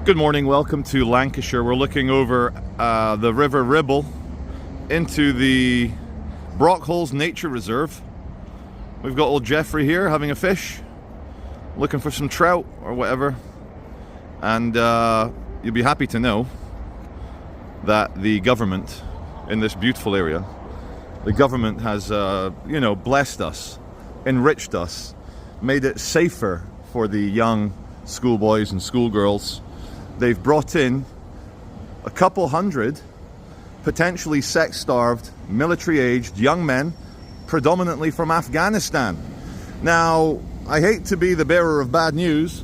Good morning, welcome to Lancashire. We're looking over the River Ribble into the Brockholes Nature Reserve. We've got old Jeffrey here having a fish, looking for some trout or whatever. And you'll be happy to know that the government in this beautiful area, the government has, blessed us, enriched us, made it safer for the young schoolboys and schoolgirls. They've brought in a couple hundred potentially sex-starved, military-aged young men, predominantly from Afghanistan. Now, I hate to be the bearer of bad news,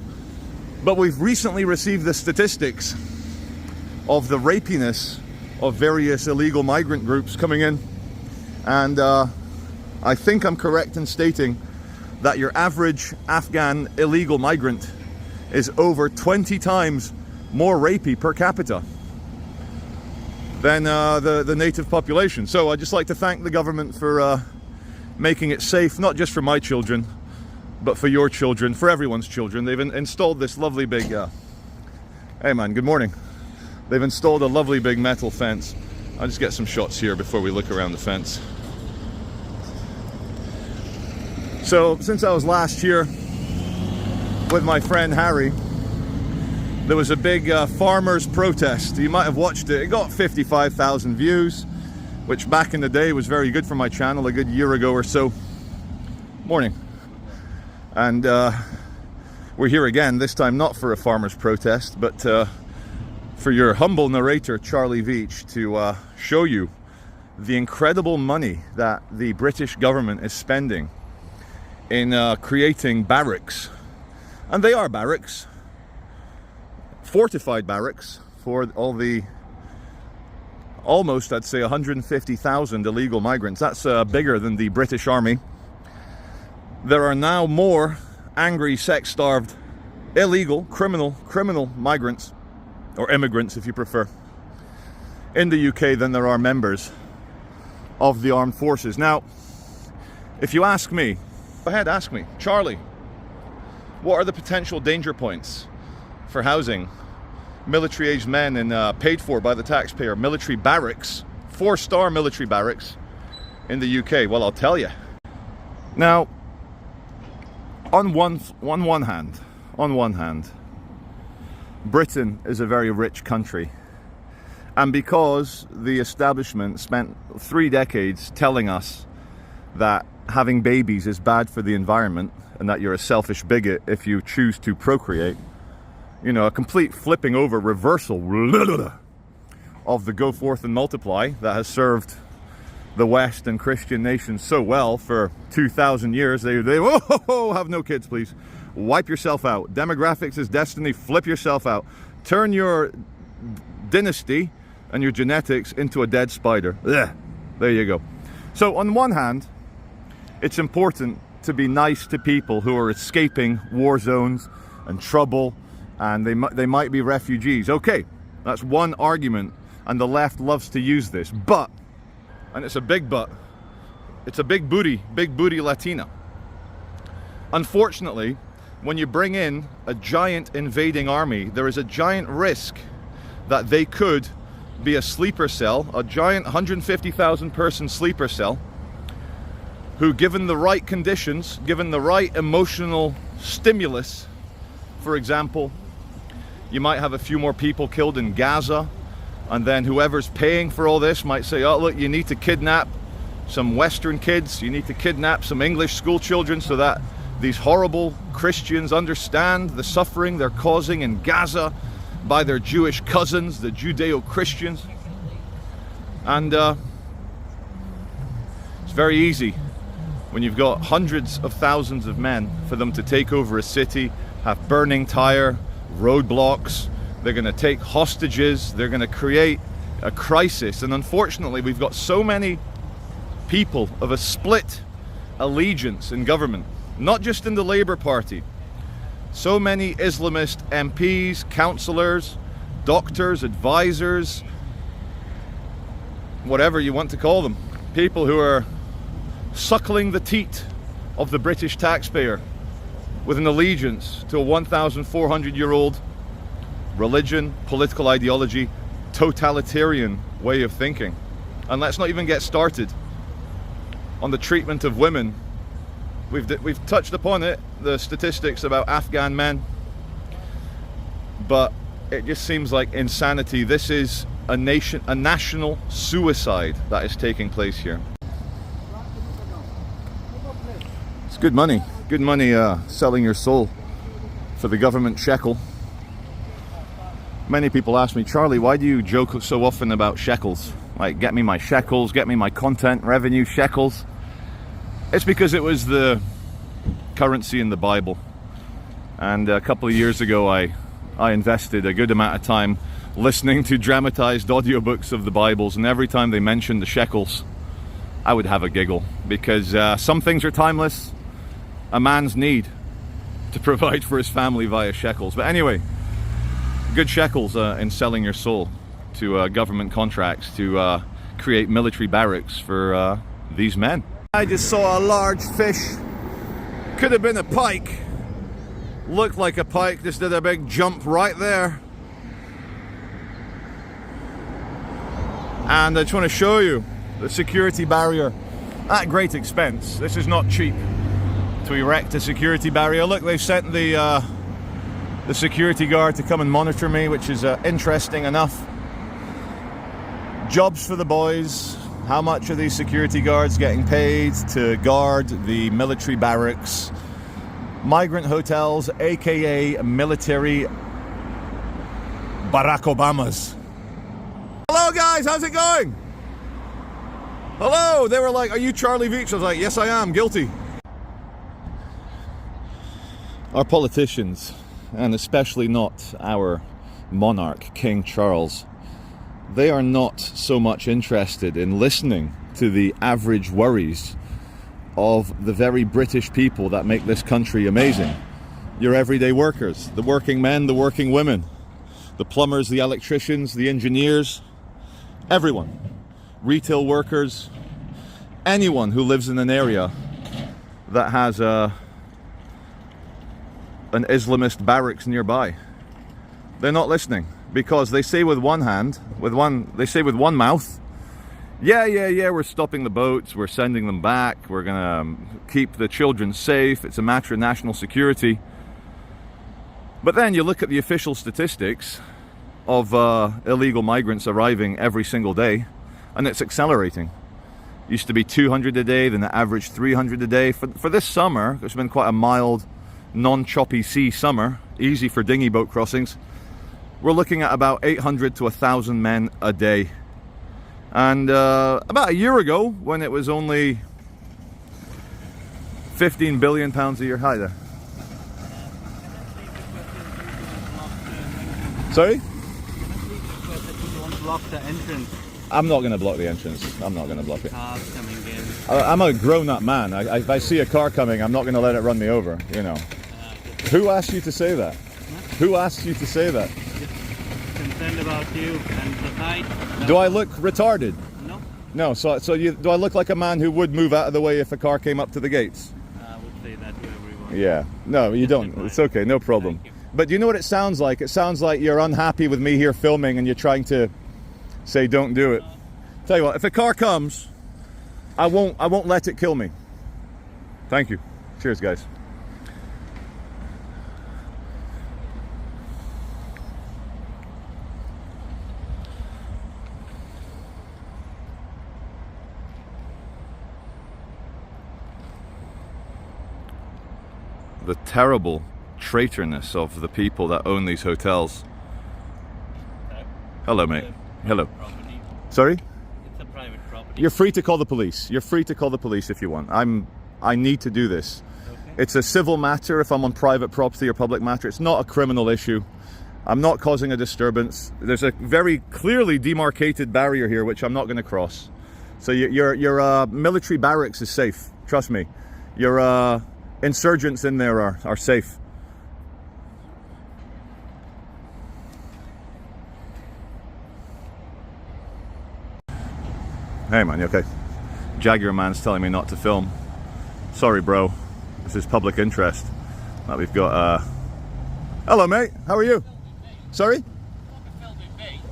but we've recently received the statistics of the rapiness of various illegal migrant groups coming in. And I think I'm correct in stating that your average Afghan illegal migrant is over 20 times more rapey per capita than the native population. So I'd just like to thank the government for making it safe, not just for my children, but for your children, for everyone's children. They've installed this lovely big, hey man, good morning. They've installed a lovely big metal fence. I'll just get some shots here before we look around the fence. So since I was last here with my friend Harry, there was a big farmers protest. You might have watched it. It got 55,000 views, which back in the day was very good for my channel a good year ago or so. Morning. And we're here again, this time not for a farmers protest, but for your humble narrator, Charlie Veitch, to show you the incredible money that the British government is spending in creating barracks. And they are barracks. Fortified barracks for all the almost, I'd say, 150,000 illegal migrants. That's bigger than the British Army. There are now more angry, sex-starved, illegal, criminal migrants, or immigrants if you prefer, in the UK than there are members of the armed forces. Now, if you ask me, go ahead, ask me, Charlie, what are the potential danger points for housing military-aged men in paid for by the taxpayer military barracks, 4-star military barracks in the UK? Well, I'll tell you. Now, on one hand, Britain is a very rich country, and because the establishment spent 3 decades telling us that having babies is bad for the environment and that you're a selfish bigot if you choose to procreate, you know, a complete flipping over reversal of the go forth and multiply that has served the West and Christian nations so well for 2,000 years. They have no kids, please. Wipe yourself out. Demographics is destiny. Flip yourself out. Turn your dynasty and your genetics into a dead spider. Ugh. There you go. So on one hand, it's important to be nice to people who are escaping war zones and trouble, and they might be refugees. Okay, that's one argument, and the left loves to use this. But, and it's a big but, it's a big booty Latina. Unfortunately, when you bring in a giant invading army, there is a giant risk that they could be a sleeper cell, a giant 150,000 person sleeper cell, who, given the right conditions, given the right emotional stimulus, for example, you might have a few more people killed in Gaza, and then whoever's paying for all this might say, oh look, you need to kidnap some Western kids, you need to kidnap some English school children so that these horrible Christians understand the suffering they're causing in Gaza by their Jewish cousins, the Judeo-Christians. And it's very easy when you've got hundreds of thousands of men for them to take over a city, have burning tire, roadblocks, they're going to take hostages, they're going to create a crisis. And unfortunately, we've got so many people of a split allegiance in government, not just in the Labour Party. So many Islamist MPs, councillors, doctors, advisors, whatever you want to call them, people who are suckling the teat of the British taxpayer with an allegiance to a 1,400-year-old religion, political ideology, totalitarian way of thinking. And let's not even get started on the treatment of women. We've touched upon it, the statistics about Afghan men, but it just seems like insanity. This is a national suicide that is taking place here. It's good money selling your soul for the government shekel. Many people ask me, Charlie, why do you joke so often about shekels? Like, get me my shekels, get me my content revenue shekels. It's because it was the currency in the Bible. And a couple of years ago, I invested a good amount of time listening to dramatized audiobooks of the Bibles, and every time they mentioned the shekels, I would have a giggle, because some things are timeless. A man's need to provide for his family via shekels. But anyway, good shekels in selling your soul to government contracts to create military barracks for these men. I just saw a large fish. Could have been a pike. Looked like a pike, just did a big jump right there. And I just want to show you the security barrier at great expense. This is not cheap to erect a security barrier. Look, they've sent the security guard to come and monitor me, which is interesting enough. Jobs for the boys. How much are these security guards getting paid to guard the military barracks? Migrant hotels, aka military Barack Obamas. Hello guys, how's it going? Hello, they were like, are you Charlie Veitch? I was like, yes I am, guilty. Our politicians, and especially not our monarch, King Charles, they are not so much interested in listening to the average worries of the very British people that make this country amazing. Your everyday workers, the working men, the working women, the plumbers, the electricians, the engineers, everyone. Retail workers, anyone who lives in an area that has an Islamist barracks nearby. They're not listening, because they say with one hand, with one mouth, yeah, we're stopping the boats, we're sending them back, we're gonna keep the children safe, it's a matter of national security. But then you look at the official statistics of illegal migrants arriving every single day, and it's accelerating. Used to be 200 a day, then the average 300 a day. For this summer, it's been quite a mild, non-choppy sea summer, easy for dinghy boat crossings. We're looking at about 800 to 1,000 men a day. And about a year ago, when it was only 15 billion pounds a year. Hi there. Sorry? Block the entrance. I'm not going to block the entrance. I'm not going to block it. Cars coming in. I'm a grown-up man. If I see a car coming, I'm not going to let it run me over, you know. Who asked you to say that? Who asked you to say that? Concerned about you and the height. Do I look retarded? No. No, so do I look like a man who would move out of the way if a car came up to the gates? I would say that to everyone. Yeah. No, you don't. It's okay, no problem. But you know what it sounds like? It sounds like you're unhappy with me here filming and you're trying to say don't do it. Tell you what, if a car comes, I won't let it kill me. Thank you. Cheers, guys. The terrible traitorness of the people that own these hotels. Hello, mate. Hello. Property. Sorry? It's a private property. You're free to call the police. You're free to call the police if you want. I need to do this. Okay. It's a civil matter if I'm on private property or public matter. It's not a criminal issue. I'm not causing a disturbance. There's a very clearly demarcated barrier here, which I'm not going to cross. So your military barracks is safe. Trust me. Your insurgents in there are safe. Hey man, you okay? Jaguar man's telling me not to film. Sorry bro, this is public interest. Now we've got hello mate, how are you? Sorry?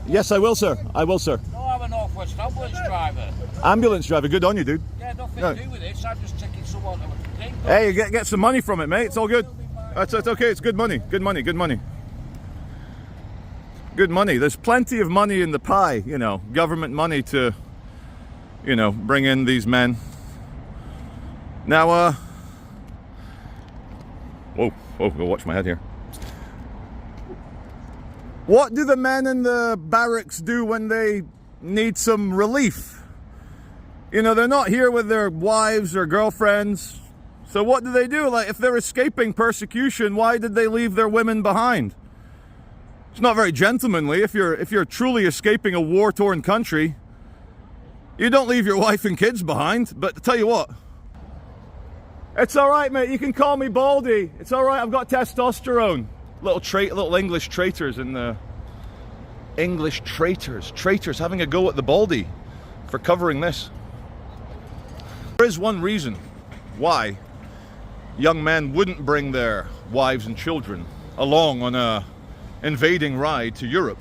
Yes, I will, sir. I will, sir. No, I'm a Northwest ambulance driver. Ambulance driver, good on you, dude. Yeah, nothing No. to do with it. So I'm just taking someone to a thing. Hey, you get some money from it, mate. It's all good. It's okay. It's good money. Good money. Good money. Good money. There's plenty of money in the pie, you know, government money to, you know, bring in these men. Now, whoa, go watch my head here. What do the men in the barracks do when they need some relief? You know, they're not here with their wives or girlfriends. So what do they do? Like, if they're escaping persecution, why did they leave their women behind? It's not very gentlemanly. If you're truly escaping a war-torn country, you don't leave your wife and kids behind. But to tell you what, it's all right, mate. You can call me Baldy. It's all right. I've got testosterone. Little English traitors in the English traitors having a go at the Baldy for covering this. There is one reason why young men wouldn't bring their wives and children along on a invading ride to Europe,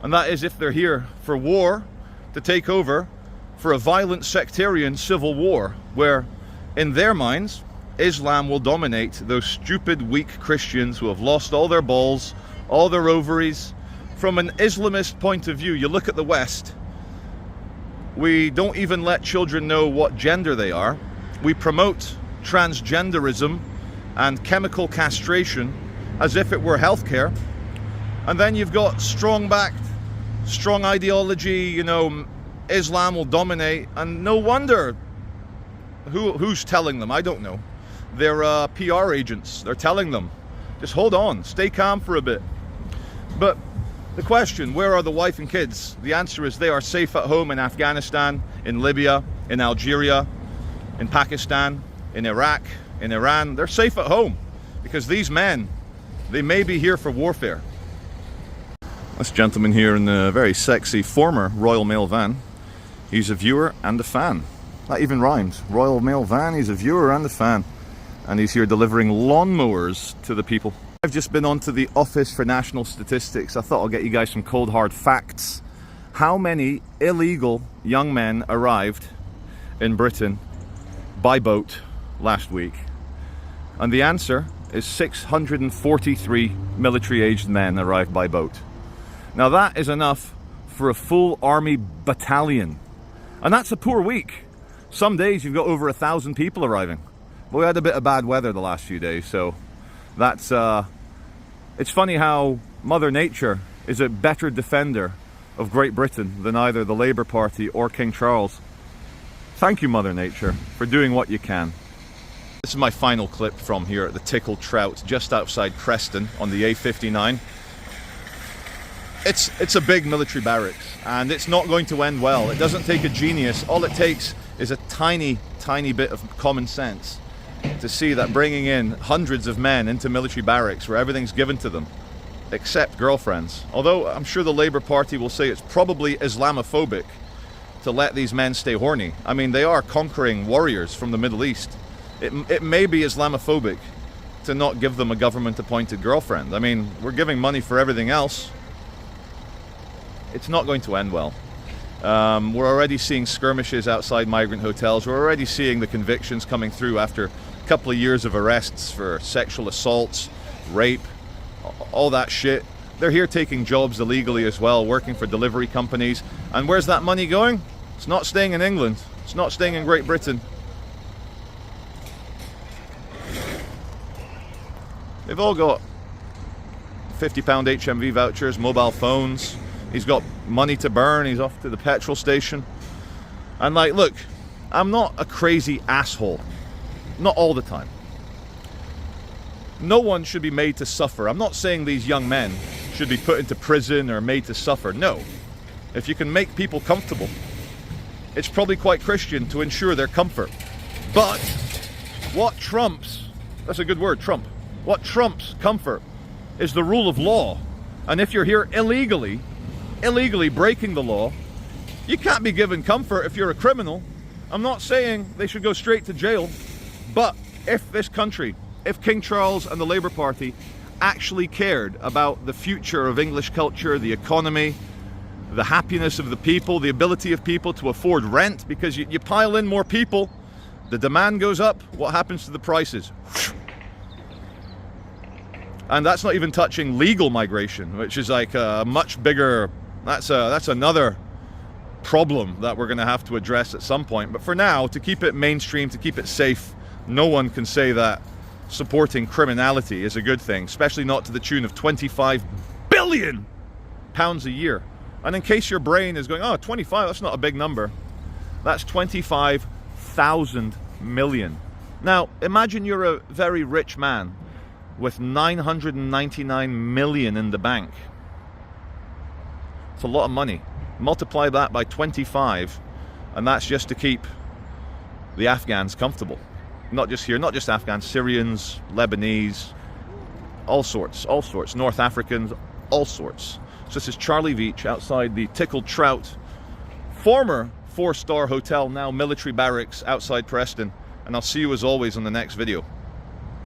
and that is if they're here for war, to take over for a violent sectarian civil war where, in their minds, Islam will dominate those stupid, weak Christians who have lost all their balls, all their ovaries. From an Islamist point of view, you look at the West, we don't even let children know what gender they are. We promote transgenderism and chemical castration as if it were healthcare. And then you've got strong-backed, strong ideology, you know, Islam will dominate, and no wonder. Who's telling them? I don't know. They're PR agents. They're telling them, just hold on, stay calm for a bit. But the question, where are the wife and kids? The answer is they are safe at home in Afghanistan, in Libya, in Algeria, in Pakistan, in Iraq, in Iran. They're safe at home because these men, they may be here for warfare. This gentleman here in the very sexy former Royal Mail van, he's a viewer and a fan. That even rhymes. Royal Mail van, he's a viewer and a fan. And he's here delivering lawnmowers to the people. I've just been onto the Office for National Statistics. I thought I'll get you guys some cold hard facts. How many illegal young men arrived in Britain by boat last week? And the answer is 643 military-aged men arrived by boat. Now that is enough for a full army battalion. And that's a poor week. Some days you've got over 1,000 people arriving. But we had a bit of bad weather the last few days, so that's it's funny how Mother Nature is a better defender of Great Britain than either the Labour Party or King Charles. Thank you, Mother Nature, for doing what you can. This is my final clip from here at the Tickled Trout, just outside Preston on the A59. It's a big military barracks, and it's not going to end well. It doesn't take a genius. All it takes is a tiny bit of common sense to see that bringing in hundreds of men into military barracks where everything's given to them, except girlfriends. Although I'm sure the Labour Party will say it's probably Islamophobic to let these men stay horny. I mean, they are conquering warriors from the Middle East. It may be Islamophobic to not give them a government-appointed girlfriend. I mean, we're giving money for everything else. It's not going to end well. We're already seeing skirmishes outside migrant hotels. We're already seeing the convictions coming through after a couple of years of arrests for sexual assaults, rape, all that shit. They're here taking jobs illegally as well, working for delivery companies. And where's that money going? It's not staying in England. It's not staying in Great Britain. They've all got £50 HMV vouchers, mobile phones. He's got money to burn. He's off to the petrol station. And like, look, I'm not a crazy asshole. Not all the time. No one should be made to suffer. I'm not saying these young men should be put into prison or made to suffer. No. If you can make people comfortable, it's probably quite Christian to ensure their comfort. But what trumps, that's a good word, trump. What trumps comfort is the rule of law. And if you're here illegally breaking the law, you can't be given comfort if you're a criminal. I'm not saying they should go straight to jail, but if this country, if King Charles and the Labour Party actually cared about the future of English culture, the economy, the happiness of the people, the ability of people to afford rent, because you pile in more people, the demand goes up, what happens to the prices? And that's not even touching legal migration, which is like a much bigger, that's another problem that we're going to have to address at some point. But for now, to keep it mainstream, to keep it safe, no one can say that supporting criminality is a good thing, especially not to the tune of 25 billion pounds a year. And in case your brain is going, oh, 25, that's not a big number. That's 25,000 million. Now, imagine you're a very rich man with 999 million in the bank. It's a lot of money. Multiply that by 25, and that's just to keep the Afghans comfortable. Not just here, not just Afghans, Syrians, Lebanese, all sorts, North Africans, all sorts. So this is Charlie Veitch outside the Tickled Trout, former 4-star hotel, now military barracks outside Preston, and I'll see you as always on the next video.